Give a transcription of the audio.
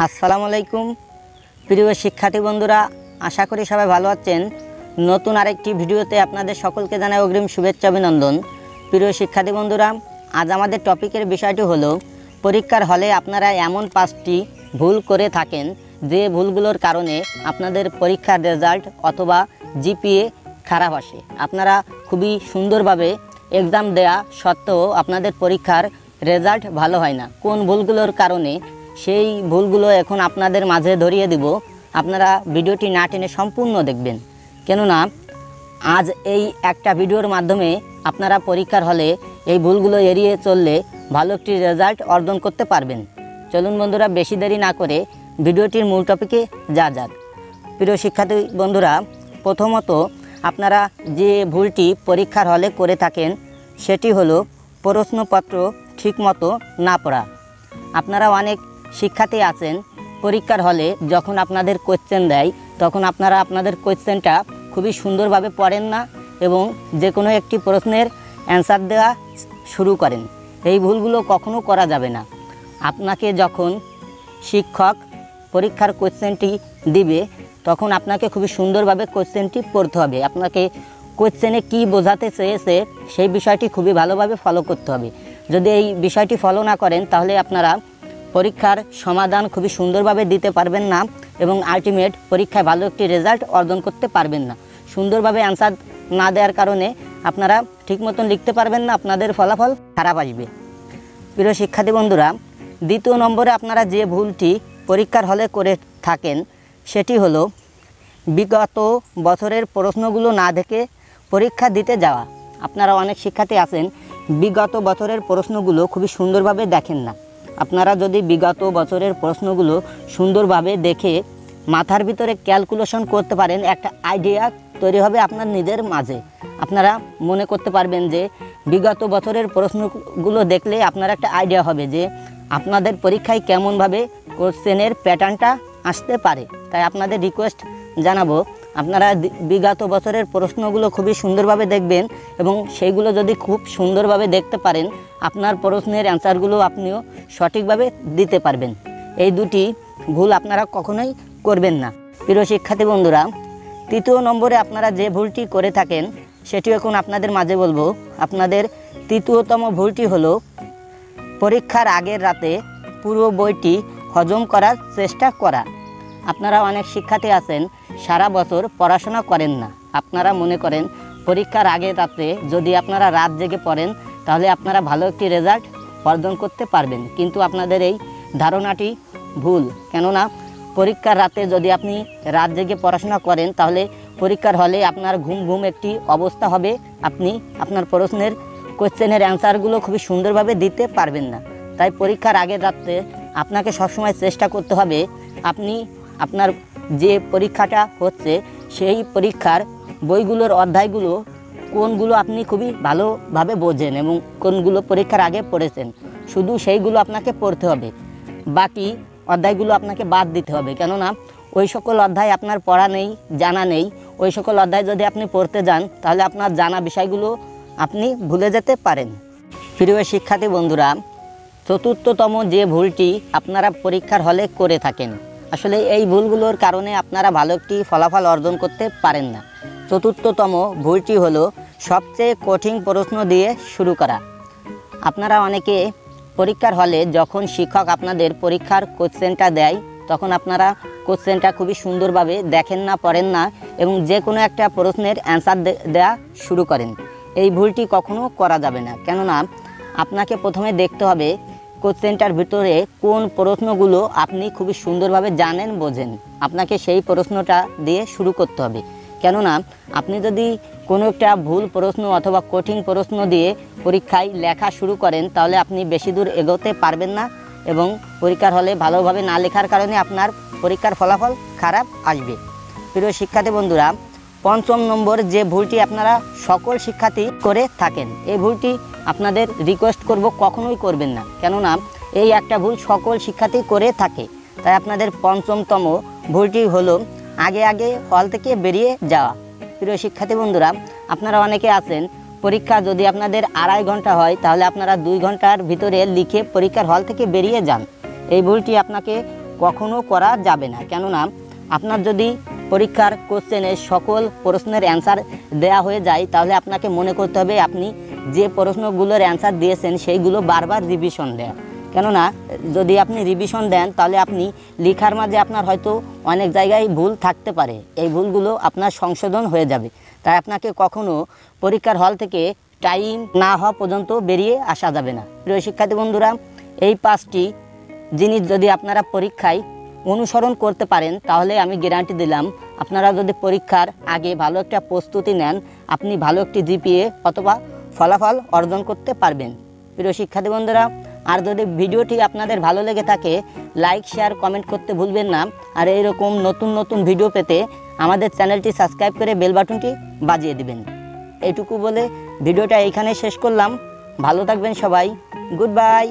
আসসালামু আলাইকুম প্রিয় শিক্ষার্থী বন্ধুরা, আশা করি সবাই ভালো আছেন। নতুন আরেকটি ভিডিওতে আপনাদের সকলকে জানাই অগ্রিম শুভেচ্ছা অভিনন্দন। প্রিয় শিক্ষার্থী বন্ধুরা, আজ আমাদের টপিকের বিষয়টি হলো পরীক্ষার হলে আপনারা এমন 5টি ভুল করে থাকেন যে ভুলগুলোর কারণে আপনাদের পরীক্ষার রেজাল্ট অথবা জিপিএ খারাপ আসে। আপনারা খুবই সুন্দরভাবে এক্সাম দেয়া সত্ত্বেও আপনাদের পরীক্ষার রেজাল্ট ভালো হয় না। কোন ভুলগুলোর কারণে সেই ভুলগুলো এখন আপনাদের মাঝে ধরিয়ে দিব। আপনারা ভিডিওটি না টেনে সম্পূর্ণ দেখবেন, কেননা আজ এই একটা ভিডিওর মাধ্যমে আপনারা পরীক্ষার হলে এই ভুলগুলো এড়িয়ে চললে ভালো একটি রেজাল্ট অর্জন করতে পারবেন। চলুন বন্ধুরা, বেশি দেরি না করে ভিডিওটির মূল টপিকে যাক। প্রিয় শিক্ষার্থী বন্ধুরা, প্রথমত আপনারা যে ভুলটি পরীক্ষার হলে করে থাকেন সেটি হলো প্রশ্নপত্র ঠিকমতো না পড়া। আপনারা অনেক শিক্ষার্থী আছেন, পরীক্ষার হলে যখন আপনাদের কোয়েশ্চেন দেয় তখন আপনারা আপনাদের কোয়েশ্চেনটা খুবই সুন্দরভাবে পড়েন না এবং যে কোনো একটি প্রশ্নের অ্যান্সার দেওয়া শুরু করেন। এই ভুলগুলো কখনো করা যাবে না। আপনাকে যখন শিক্ষক পরীক্ষার কোয়েশ্চেনটি দিবে তখন আপনাকে খুবই সুন্দরভাবে কোয়েশ্চেনটি পড়তে হবে। আপনাকে কোয়েশ্চেনে কী বোঝাতে চেয়েছে সেই বিষয়টি খুবই ভালোভাবে ফলো করতে হবে। যদি এই বিষয়টি ফলো না করেন তাহলে আপনারা পরীক্ষার সমাধান খুবই সুন্দরভাবে দিতে পারবেন না এবং আলটিমেট পরীক্ষায় ভালো একটি রেজাল্ট অর্জন করতে পারবেন না। সুন্দরভাবে অ্যান্সার না দেওয়ার কারণে আপনারা ঠিক মতন লিখতে পারবেন না, আপনাদের ফলাফল খারাপ আসবে। প্রিয় শিক্ষার্থী বন্ধুরা, দ্বিতীয় নম্বরে আপনারা যে ভুলটি পরীক্ষার হলে করে থাকেন সেটি হলো বিগত বছরের প্রশ্নগুলো না দেখে পরীক্ষা দিতে যাওয়া। আপনারা অনেক শিক্ষার্থী আছেন বিগত বছরের প্রশ্নগুলো খুবই সুন্দরভাবে দেখেন না। আপনারা যদি বিগত বছরের প্রশ্নগুলো সুন্দরভাবে দেখে মাথার ভিতরে ক্যালকুলেশন করতে পারেন, একটা আইডিয়া তৈরি হবে আপনার নিজের মাঝে। আপনারা মনে করতে পারবেন যে বিগত বছরের প্রশ্নগুলো দেখলে আপনার একটা আইডিয়া হবে যে আপনাদের পরীক্ষায় কেমনভাবে কোশ্চেনের প্যাটার্নটা আসতে পারে। তাই আপনাদের রিকোয়েস্ট জানাবো, আপনারা বিগত বছরের প্রশ্নগুলো খুবই সুন্দরভাবে দেখবেন এবং সেইগুলো যদি খুব সুন্দরভাবে দেখতে পারেন আপনার প্রশ্নের অ্যান্সারগুলো আপনিও সঠিকভাবে দিতে পারবেন। এই দুটি ভুল আপনারা কখনোই করবেন না। প্রিয় শিক্ষার্থী বন্ধুরা, তৃতীয় নম্বরে আপনারা যে ভুলটি করে থাকেন সেটি এখন আপনাদের মাঝে বলবো। আপনাদের তৃতীয়তম ভুলটি হলো পরীক্ষার আগের রাতে পুরো বইটি হজম করার চেষ্টা করা। আপনারা অনেক শিক্ষার্থী আছেন সারা বছর পড়াশোনা করেন না। আপনারা মনে করেন পরীক্ষার আগের রাতে যদি আপনারা রাত জেগে পড়েন তাহলে আপনারা ভালো একটি রেজাল্ট অর্জন করতে পারবেন, কিন্তু আপনাদের এই ধারণাটি ভুল। কেননা পরীক্ষার রাতে যদি আপনি রাত জেগে পড়াশোনা করেন তাহলে পরীক্ষার হলে আপনার ঘুম একটি অবস্থা হবে। আপনি আপনার প্রশ্নের কোয়েশ্চেনের অ্যান্সারগুলো খুবই সুন্দরভাবে দিতে পারবেন না। তাই পরীক্ষার আগের রাতে আপনাকে সবসময় চেষ্টা করতে হবে আপনি আপনার যে পরীক্ষাটা হচ্ছে সেই পরীক্ষার বইগুলোর অধ্যায়গুলো কোনগুলো আপনি খুবই ভালোভাবে বোঝেন এবং কোনগুলো পরীক্ষার আগে পড়েছেন, শুধু সেইগুলো আপনাকে পড়তে হবে। বাকি অধ্যায়গুলো আপনাকে বাদ দিতে হবে, কেননা ওই সকল অধ্যায় আপনার পড়া নেই, জানা নেই। ওই সকল অধ্যায় যদি আপনি পড়তে যান তাহলে আপনার জানা বিষয়গুলো আপনি ভুলে যেতে পারেন। প্রিয় শিক্ষার্থী বন্ধুরা, চতুর্থতম যে ভুলটি আপনারা পরীক্ষার হলে করে থাকেন, আসলে এই ভুলগুলোর কারণে আপনারা ভালো একটি ফলাফল অর্জন করতে পারেন না। চতুর্থতম ভুলটি হলো সবচেয়ে কঠিন প্রশ্ন দিয়ে শুরু করা। আপনারা অনেকে পরীক্ষার হলে যখন শিক্ষক আপনাদের পরীক্ষার কোশ্চেনটা দেয় তখন আপনারা কোশ্চেনটা খুবই সুন্দরভাবে দেখেন না, পড়েন না এবং যে কোনো একটা প্রশ্নের অ্যান্সার দেওয়া শুরু করেন। এই ভুলটি কখনো করা যাবে না, কেননা আপনাকে প্রথমে দেখতে হবে কোশ্চেনটার ভিতরে কোন প্রশ্নগুলো আপনি খুবই সুন্দরভাবে জানেন, বোঝেন। আপনাকে সেই প্রশ্নটা দিয়ে শুরু করতে হবে, কেননা আপনি যদি কোনো একটা ভুল প্রশ্ন অথবা কঠিন প্রশ্ন দিয়ে পরীক্ষায় লেখা শুরু করেন তাহলে আপনি বেশি দূর এগোতে পারবেন না এবং পরীক্ষার হলে ভালোভাবে না লেখার কারণে আপনার পরীক্ষার ফলাফল খারাপ আসবে। প্রিয় শিক্ষার্থী বন্ধুরা, পঞ্চম নম্বর যে ভুলটি আপনারা সকল শিক্ষার্থী করে থাকেন, এই ভুলটি আপনাদের রিকোয়েস্ট করব কখনোই করবেন না, কেননা এই একটা ভুল সকল শিক্ষার্থী করে থাকে। তাই আপনাদের পঞ্চমতম ভুলটি হলো আগে হল থেকে বেরিয়ে যাওয়া। প্রিয় শিক্ষার্থী বন্ধুরা, আপনারা অনেকে আছেন পরীক্ষা যদি আপনাদের 2.5 ঘন্টা হয় তাহলে আপনারা 2 ঘন্টার ভিতরে লিখে পরীক্ষার হল থেকে বেরিয়ে যান। এই ভুলটি আপনাকে কখনো করা যাবে না। কেননা আপনার যদি পরীক্ষার কোশ্চেনে সকল প্রশ্নের অ্যান্সার দেয়া হয়ে যায়, তাহলে আপনাকে মনে করতে হবে আপনি যে প্রশ্নগুলোর অ্যান্সার দিয়েছেন সেইগুলো বারবার রিভিশন দেয়া। কেননা যদি আপনি রিভিশন দেন তাহলে আপনি লেখার মাঝে আপনার হয়তো অনেক জায়গায় ভুল থাকতে পারে, এই ভুলগুলো আপনার সংশোধন হয়ে যাবে। তাই আপনাকে কখনো পরীক্ষার হল থেকে টাইম না হওয়া পর্যন্ত বেরিয়ে আসা যাবে না। প্রিয় শিক্ষার্থী বন্ধুরা, এই 5টি জিনিস যদি আপনারা পরীক্ষায় অনুসরণ করতে পারেন তাহলে আমি গ্যারান্টি দিলাম আপনারা যদি পরীক্ষার আগে ভালো একটা প্রস্তুতি নেন, আপনি ভালো একটি জিপিএ অথবা ফলাফল অর্জন করতে পারবেন। প্রিয় শিক্ষার্থী বন্ধুরা, আর যদি ভিডিওটি আপনাদের ভালো লেগে থাকে লাইক শেয়ার কমেন্ট করতে ভুলবেন না। আর এইরকম নতুন নতুন ভিডিও পেতে আমাদের চ্যানেলটি সাবস্ক্রাইব করে বেল বাটনটি বাজিয়ে দিবেন। এইটুকু বলে ভিডিওটা এইখানে শেষ করলাম। ভালো থাকবেন সবাই। Good bye.